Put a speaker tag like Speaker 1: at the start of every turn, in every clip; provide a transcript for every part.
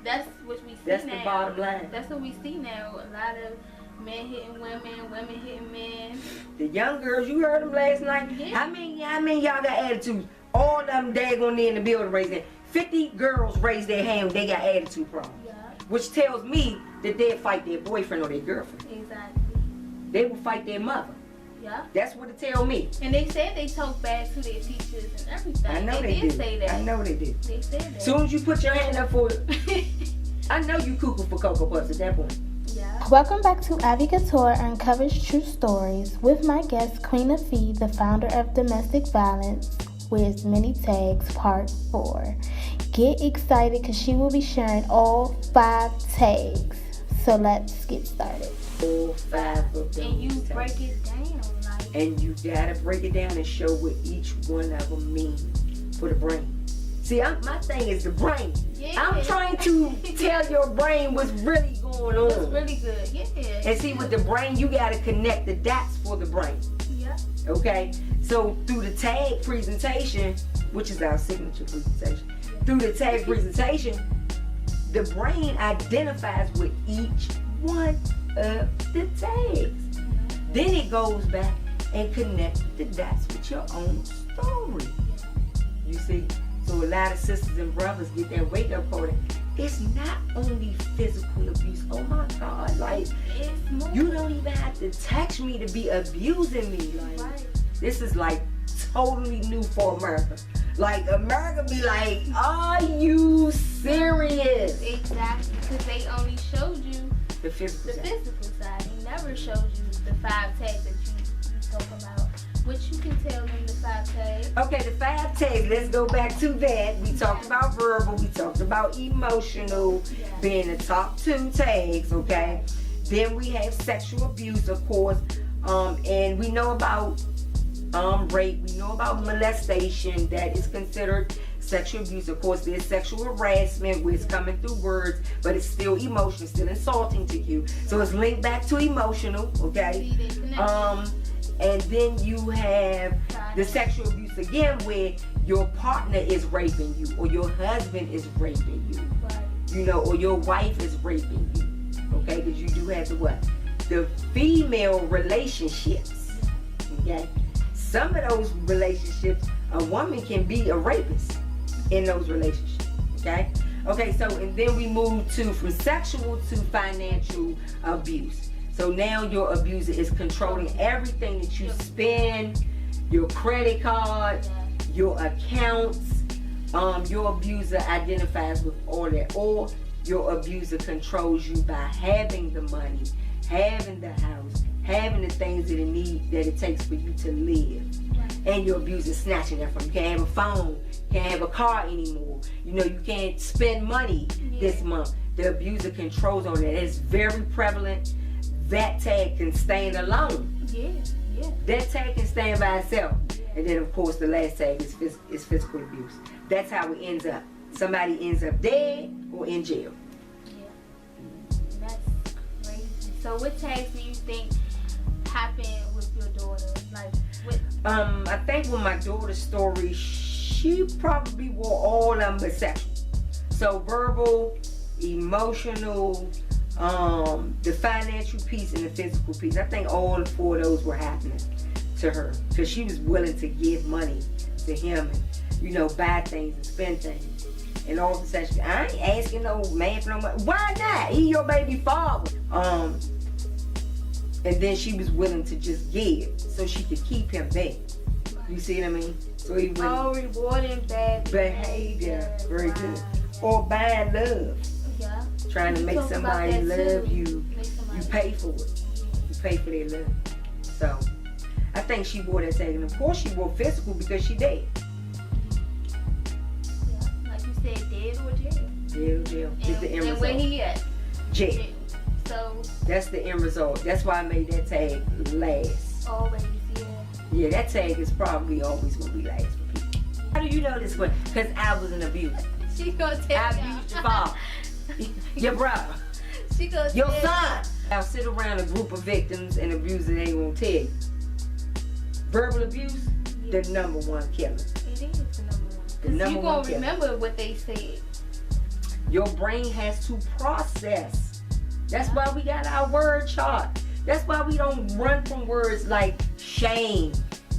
Speaker 1: that's what we see
Speaker 2: That's
Speaker 1: now.
Speaker 2: the bottom line.
Speaker 1: That's what we see now. A lot of men hitting women, women hitting men.
Speaker 2: The young girls, you heard them last night.
Speaker 1: Yeah.
Speaker 2: How many y'all got attitudes? All of them daggone in the building raising it. 50 girls raised their hand. They got attitude problems.
Speaker 1: Yeah.
Speaker 2: Which tells me that they'd fight their boyfriend or their girlfriend.
Speaker 1: Exactly.
Speaker 2: They will fight their mother.
Speaker 1: Yeah.
Speaker 2: That's what it tells me.
Speaker 1: And they said they talk bad to their teachers and everything.
Speaker 2: I know they
Speaker 1: did
Speaker 2: did.
Speaker 1: say that.
Speaker 2: I know they did.
Speaker 1: They said that.
Speaker 2: Soon as you put your hand up for it, I know you cuckoo for Cocoa Puffs at that point.
Speaker 1: Yeah.
Speaker 3: Welcome back to Ivy Couture Uncovers True Stories with my guest QueenAfi, the founder of Domestic Violence Wears Many Tags Part 4. Get excited because she will be sharing all 5 tags. So let's get started.
Speaker 2: All 5 of them.
Speaker 1: And you break it down. Like,
Speaker 2: And you gotta break it down and show what each one of them mean for the brain. See, my thing is the brain.
Speaker 1: yeah.
Speaker 2: I'm trying to tell your brain what's really going on.
Speaker 1: It's really good. Yeah.
Speaker 2: And see, with the brain, you gotta connect the dots for the brain.
Speaker 1: Yeah.
Speaker 2: Okay? So through the tag presentation, which is our signature presentation, through the tag presentation, the brain identifies with each one of the tags. Then it goes back and connects the dots with your own story. You see? So a lot of sisters and brothers get that wake up call. It's not only physical abuse. Oh my God. Like,
Speaker 1: It's more.
Speaker 2: you don't even have to text me to be abusing me. Like,
Speaker 1: Right.
Speaker 2: this is like totally new for America. Like, America be like, are you serious?
Speaker 1: Exactly. Because they only showed you
Speaker 2: The physical
Speaker 1: the
Speaker 2: side.
Speaker 1: physical side. They never showed you the 5 tags that you talk about. Which you can tell them the 5 tags.
Speaker 2: Okay, the 5 tags, let's go back to that. We talked about verbal, we talked about emotional being the top 2 tags, okay? Then we have sexual abuse, of course, and we know about rape, we know about molestation, that is considered sexual abuse. Of course, there's sexual harassment, where it's coming through words, but it's still emotional, still insulting to you. So it's linked back to emotional, okay?
Speaker 1: See, they connect.
Speaker 2: And then you have the sexual abuse again, where your partner is raping you, or your husband is raping you,
Speaker 1: Right.
Speaker 2: you know, or your wife is raping you, okay? Because you do have the what? The female relationships, okay? Some of those relationships, a woman can be a rapist in those relationships, okay? Okay, so, and then we move from sexual to financial abuse. So now your abuser is controlling everything that you spend, your credit card, your accounts. Your abuser identifies with all that. Or your abuser controls you by having the money, having the house, having the things that it takes for you to live. And your abuser snatching that from you. You can't have a phone, can't have a car anymore. You know, you can't spend money this month. The abuser controls on that. It's very prevalent. That tag can stand alone.
Speaker 1: Yeah.
Speaker 2: That tag can stand by itself. And then, of course, the last tag is physical abuse. That's how it ends up. Somebody ends up dead or in jail.
Speaker 1: Yeah. That's crazy. So what tags do you think happened with your daughter? Like, what?
Speaker 2: I think with my daughter's story, she probably wore all of them but sexual. So verbal, emotional, the financial piece and the physical piece. I think all 4 of those were happening to her, because she was willing to give money to him and, you know, buy things and spend things. And all of a sudden, I ain't asking no man for no money. Why not? He your baby father. And then she was willing to just give so she could keep him there. You see what I mean? So he wouldn't
Speaker 1: Rewarding bad
Speaker 2: behavior. Very good. Or buying love.
Speaker 1: Yeah.
Speaker 2: Trying to
Speaker 1: You
Speaker 2: make
Speaker 1: talk about
Speaker 2: somebody
Speaker 1: that
Speaker 2: love
Speaker 1: too.
Speaker 2: you.
Speaker 1: Make somebody-
Speaker 2: You pay for it. You pay for their love. So I think she wore that tag. And of course she wore physical because she dead.
Speaker 1: Yeah. Like you said, dead or jail.
Speaker 2: Jail. Is the end
Speaker 1: And where
Speaker 2: result.
Speaker 1: he at?
Speaker 2: Jail.
Speaker 1: So
Speaker 2: That's the end result. That's why I made that tag last.
Speaker 1: always, yeah.
Speaker 2: Yeah, that tag is probably always going to be last for people. How do you know this one? Because I was an abuser.
Speaker 1: She gonna tell
Speaker 2: I
Speaker 1: y'all.
Speaker 2: abused your father. Your brother.
Speaker 1: She gonna
Speaker 2: Your
Speaker 1: tell
Speaker 2: son. I'll sit around a group of victims and abusers, and they won't tell you. Verbal abuse, the #1 killer.
Speaker 1: It is the number one.
Speaker 2: The
Speaker 1: Cause
Speaker 2: number
Speaker 1: you
Speaker 2: one
Speaker 1: gonna
Speaker 2: killer.
Speaker 1: remember what they said.
Speaker 2: Your brain has to process. That's why we got our word chart. That's why we don't run from words like shame,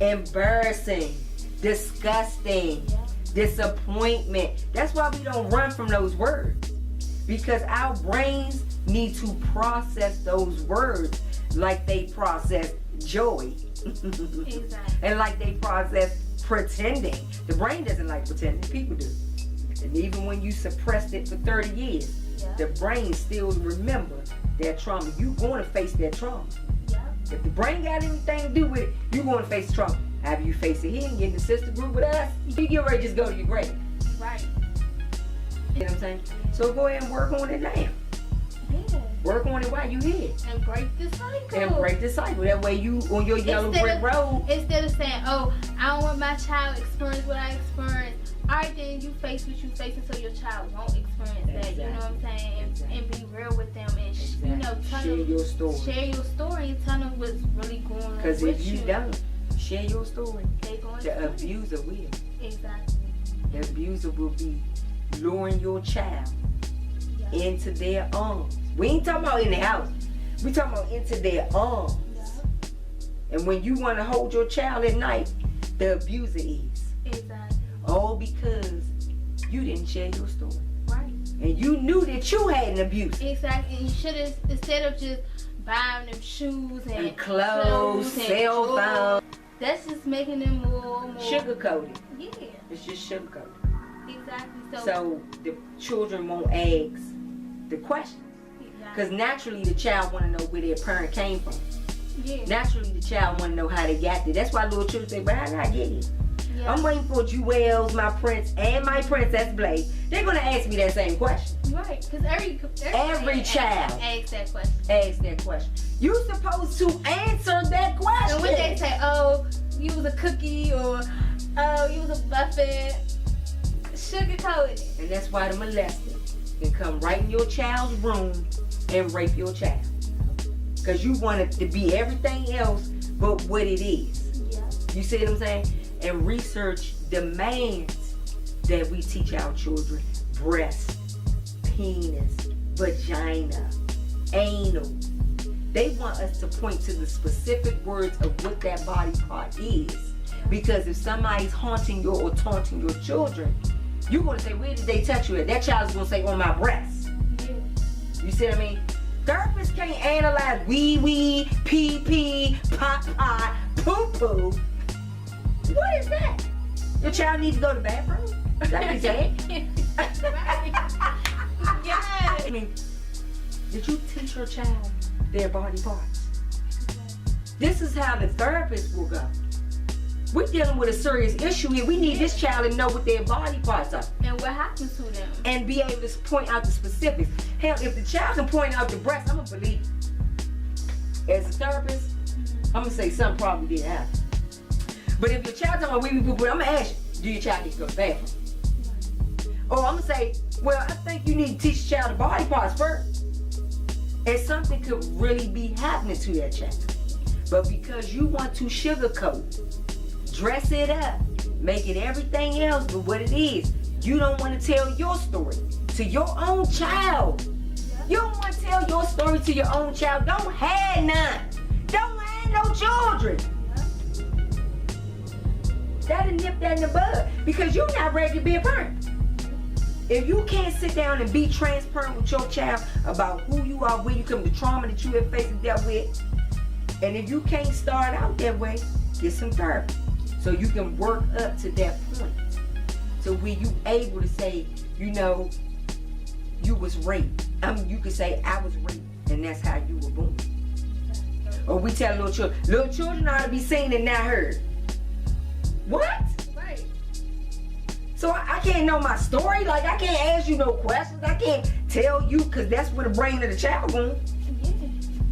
Speaker 2: embarrassing, disgusting, disappointment. That's why we don't run from those words. Because our brains need to process those words like they process joy.
Speaker 1: Exactly.
Speaker 2: And like they process pretending. The brain doesn't like pretending. People do. And even when you suppressed it for 30 years, the brain still remember that trauma. You're going to face that trauma. If the brain got anything to do with it, you're going to face trauma. Have you face it here and get in the sister group with us? You get ready to just go to your grave.
Speaker 1: Right.
Speaker 2: You know what I'm saying? So go ahead and work on it now.
Speaker 1: Yeah.
Speaker 2: Work on it while you here.
Speaker 1: And break the cycle.
Speaker 2: And break the cycle. That way you on your yellow brick road.
Speaker 1: Instead of saying, oh, I don't want my child to experience what I experienced. Alright, then you face what you face so your child won't experience that. You know what I'm saying? And be real with them and you know,
Speaker 2: share your story.
Speaker 1: Share your story and tell them what's really going on.
Speaker 2: Because if you don't share your story,
Speaker 1: the
Speaker 2: abuser will.
Speaker 1: Exactly.
Speaker 2: The abuser will be luring your child into their arms. We ain't talking about in the house. We talking about into their arms. And when you want to hold your child at night, the abuser is.
Speaker 1: Exactly.
Speaker 2: All because you didn't share your story.
Speaker 1: Right.
Speaker 2: And you knew that you had an abuse.
Speaker 1: Exactly. And you should have, instead of just buying them shoes and
Speaker 2: clothes, cell phones.
Speaker 1: That's just making them more
Speaker 2: sugar-coated.
Speaker 1: Yeah.
Speaker 2: It's just sugar-coated.
Speaker 1: Exactly.
Speaker 2: So the children won't ask the questions. Because naturally the child want to know where their parent came from.
Speaker 1: Yeah.
Speaker 2: Naturally the child want to know how they got there. That's why little children say, but how did I get here?
Speaker 1: Yeah.
Speaker 2: I'm waiting for Jewels, my prince, and my princess Blade. They're going to ask me that same question.
Speaker 1: Right. Because
Speaker 2: every child
Speaker 1: asks that question.
Speaker 2: Ask that question. You supposed to answer that question.
Speaker 1: And when they say, oh, you was a cookie or oh, you was a buffet, sugar-coated.
Speaker 2: And that's why the molester can come right in your child's room and rape your child. Because you want it to be everything else but what it is.
Speaker 1: Yeah.
Speaker 2: You see what I'm saying? And research demands that we teach our children breast, penis, vagina, anal. They want us to point to the specific words of what that body part is. Because if somebody's haunting you or taunting your children, you're going to say, where did they touch you at? That child's going to say, on my breast.
Speaker 1: Yeah.
Speaker 2: You see what I mean? Therapists can't analyze wee-wee, pee-pee, pot-pot, poo-poo. What is that? Your child needs to go to the bathroom? Is that what you saying?
Speaker 1: Yes.
Speaker 2: I mean, did you teach your child their body parts? This is how the therapist will go. We're dealing with a serious issue here. We need this child to know what their body parts are.
Speaker 1: And what happens to them.
Speaker 2: And be able to point out the specifics. Hell, if the child can point out the breast, I'm going to believe it. As a therapist, I'm going to say something probably didn't happen. But if your child talking about wee-wee-poo-poo, I'm going to ask you, do your child need to go to the bathroom? Or I'm going to say, well, I think you need to teach the child the body parts first. And something could really be happening to that child. But because you want to sugarcoat, dress it up, make it everything else but what it is, you don't want to tell your story to your own child. You don't want to tell your story to your own child. Don't have none. Don't have no children. That'll nip that in the bud because you're not ready to be a parent. If you can't sit down and be transparent with your child about who you are, where you come, the trauma that you have faced and dealt with, and if you can't start out that way, get some therapy so you can work up to that point. So when you able to say, you know, you was raped. You could say, I was raped, and that's how you were born. Or we tell little children ought to be seen and not heard. What?
Speaker 1: Right.
Speaker 2: So I can't know my story? Like, I can't ask you no questions. I can't tell you, because that's where the brain of the child goes.
Speaker 1: Yeah.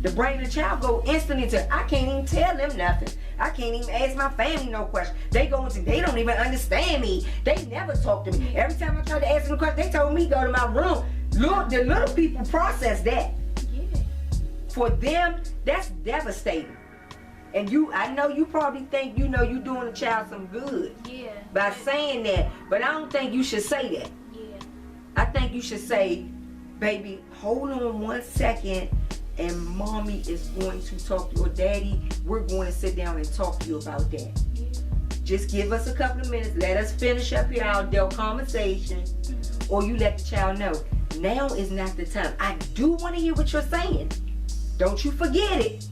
Speaker 2: The brain of the child go instantly to, I can't even tell them nothing. I can't even ask my family no questions. They go into, they don't even understand me. They never talk to me. Every time I tried to ask them a question, they told me go to my room. Look, the little people process that.
Speaker 1: Yeah.
Speaker 2: For them, that's devastating. And I know you probably think, you know, you doing a child some good
Speaker 1: Yeah.
Speaker 2: by saying that, but I don't think you should say that.
Speaker 1: Yeah.
Speaker 2: I think you should say, baby, hold on 1 second, and mommy is going to talk to your daddy. We're going to sit down and talk to you about that. Just give us a couple of minutes. Let us finish up here our adult conversation. Or you let the child know, now is not the time. I do want to hear what you're saying. Don't you forget it.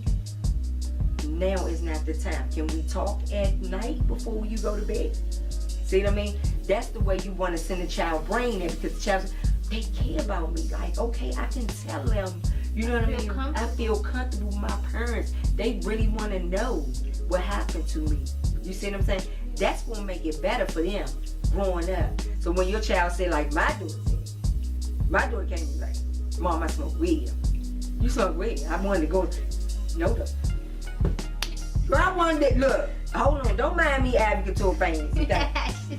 Speaker 2: Now is not the time. Can we talk at night before you go to bed? See what I mean? That's the way you want to send a child brain in, because the child, they care about me. Like, okay, I can tell them. You know what I mean? I feel comfortable with my parents. They really want to know what happened to me. You see what I'm saying? That's going to make it better for them growing up. So when your child say, like my daughter said, my daughter came and like, Mom, I smoke weed. You smoke weed? I wanted to go, no, though. Girl, I wanted to, look, hold on, don't mind me advocating fans.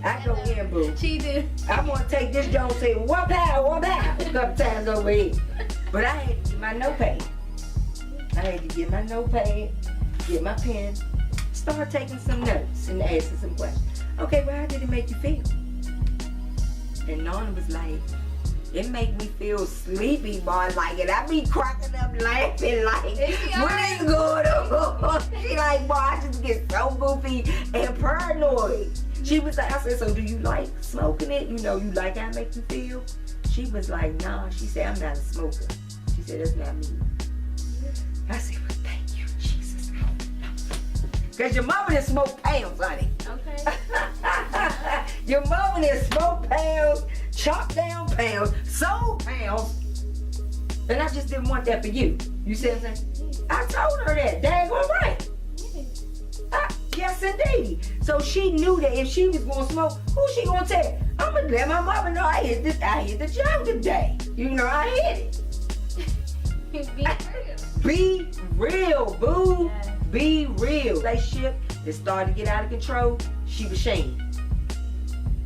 Speaker 2: I go in, boo.
Speaker 1: She do.
Speaker 2: I want to take this joint and say, what pow, a couple times over here. But I had to get my notepad. Get my pen, start taking some notes and asking some questions. Okay, well, how did it make you feel? And Nana was like, it make me feel sleepy, boy, like it. I be cracking up laughing like, what is going on? She like, boy, I just get so goofy and paranoid. She was like, I said, so do you like smoking it? You know, you like how it make you feel? She was like, nah. She said, I'm not a smoker. She said, that's not me. I said, well, thank you, Jesus. Because your mama done smoked pounds, honey.
Speaker 1: Okay.
Speaker 2: Your mama done smoked pounds, chopped down pounds, sold pounds. And I just didn't want that for you. You see what I'm saying? I told her that. Dang on right. Yes, indeed. So she knew that if she was going to smoke, who she going to tell? I'm going to let my mama know I hit the job today. You know, I hit it. Be real, boo.
Speaker 1: Yes.
Speaker 2: Be real. Relationship that started to get out of control, she was shamed.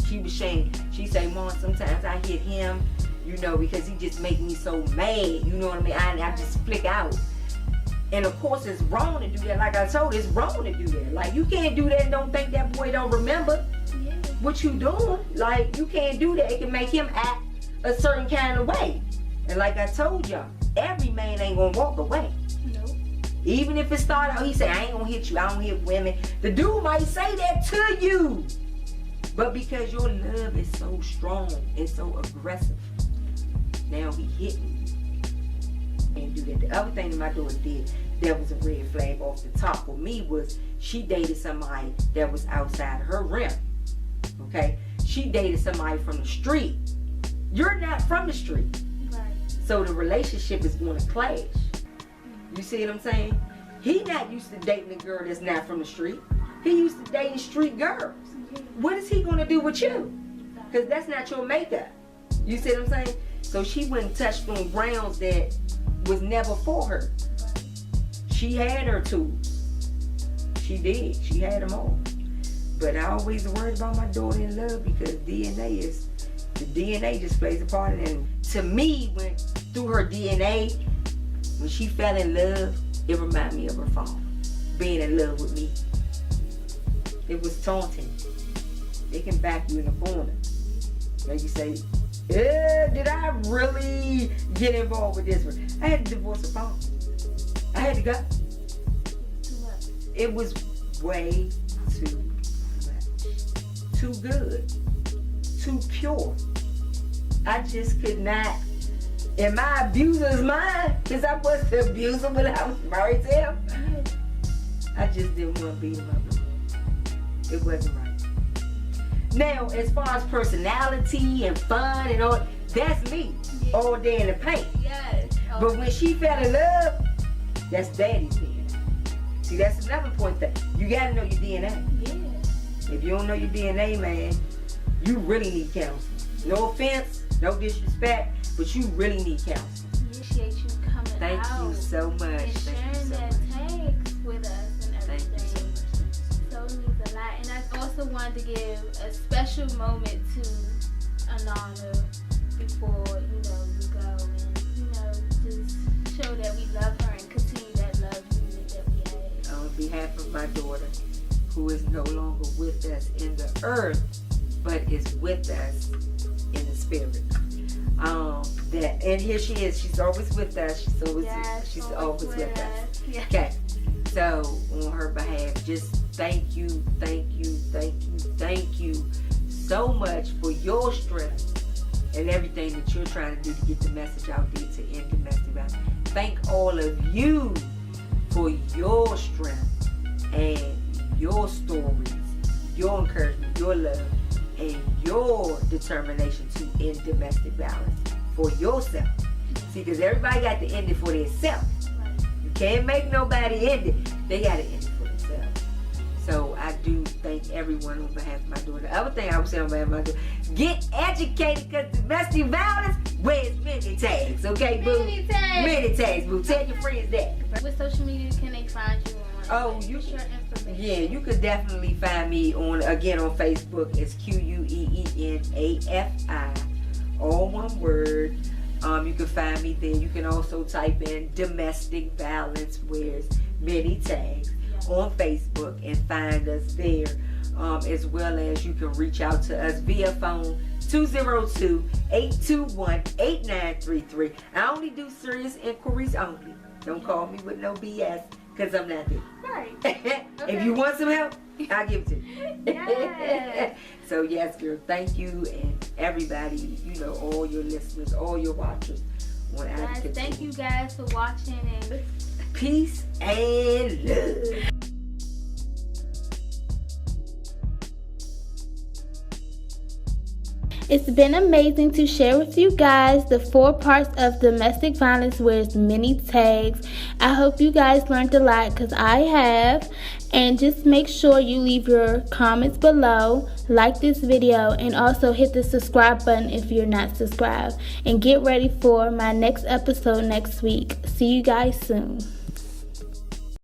Speaker 2: She say, Mom, sometimes I hit him, you know, because he just make me so mad. You know what I mean? I just flick out. And of course, it's wrong to do that. Like I told you, it's wrong to do that. Like, you can't do that and don't think that boy don't remember what you doing. Like, you can't do that. It can make him act a certain kind of way. And like I told y'all, every man ain't gonna walk away.
Speaker 1: Nope.
Speaker 2: Even if it start out, he say, I ain't gonna hit you, I don't hit women. The dude might say that to you. But because your love is so strong and so aggressive, now he hitting you. And do that. The other thing that my daughter did that was a red flag off the top for me was she dated somebody that was outside her rim. Okay? She dated somebody from the street. You're not from the street.
Speaker 1: Right.
Speaker 2: So the relationship is going to clash. You see what I'm saying? He not used to dating a girl that's not from the street. He used to dating street girls. What is he going to do with you? Because that's not your makeup. You see what I'm saying? So she went and touched on grounds that was never for her. She had her tools. She did. She had them all. But I always worried about my daughter in love because the DNA just plays a part in it. And to me, when through her DNA, when she fell in love, it reminded me of her father being in love with me. It was taunting. They can back you in the corner. Like you say, did I really get involved with this one? I had to divorce the father. I had to go. It was way too much. Too good. Too pure. I just could not. In my abuser's mind, because I wasn't an abuser when I was married to him, I just didn't want to be in my room. It wasn't right. Now, as far as personality and fun and all, that's me. All day in the paint.
Speaker 1: Yes. Oh.
Speaker 2: But when she fell in love, that's daddy's DNA. See, that's another point that you gotta know your DNA.
Speaker 1: Yeah.
Speaker 2: If you don't know your DNA, man, you really need counseling. No offense, no disrespect, but you really need counseling.
Speaker 1: Appreciate you coming
Speaker 2: Thank
Speaker 1: out.
Speaker 2: you so much.
Speaker 1: And
Speaker 2: Thank you
Speaker 1: sharing
Speaker 2: so
Speaker 1: that
Speaker 2: much.
Speaker 1: takes with us and
Speaker 2: Thank
Speaker 1: everything.
Speaker 2: you so much.
Speaker 1: So it means a lot. And I also wanted to give a special moment to Anana before, you go and, just show that we love her and continue that love unit that we have.
Speaker 2: On behalf of my daughter, who is no longer with us in the earth, but is with us in the spirit, that, and here she is. She's always with us. She's always with us.
Speaker 1: Yeah.
Speaker 2: Okay. So on her behalf, just thank you so much for your strength and everything that you're trying to do to get the message out there to end domestic violence. Thank all of you for your strength and your stories, your encouragement, your love, and your determination to end domestic violence for yourself. See, because everybody got to end it for themselves. You can't make nobody end it. They got to end it for themselves. So I do thank everyone on behalf of my daughter. The other thing I would say on behalf of my daughter, get educated, because domestic violence wears many tags, okay, boo? Many tags, boo. Tell your friends that.
Speaker 1: What social media can they find you on?
Speaker 2: Oh, you
Speaker 1: share information.
Speaker 2: Yeah, you could definitely find me on Facebook. It's QueenAfi, all one word. You can find me there. You can also type in domestic violence wears many tags on Facebook and find us there. As well as you can reach out to us via phone 202-821-8933. I only do serious inquiries only. Don't call me with no BS, because I'm not there.
Speaker 1: Right.
Speaker 2: If you want some help, I'll give it to you.
Speaker 1: Yes.
Speaker 2: So yes, girl, thank you, and everybody, all your listeners, all your watchers.
Speaker 1: Guys, thank you guys for watching, and
Speaker 2: peace and love.
Speaker 3: It's been amazing to share with you guys the 4 parts of domestic violence wears many tags. I hope you guys learned a lot, because I have. And just make sure you leave your comments below, like this video, and also hit the subscribe button if you're not subscribed. And get ready for my next episode next week. See you guys soon.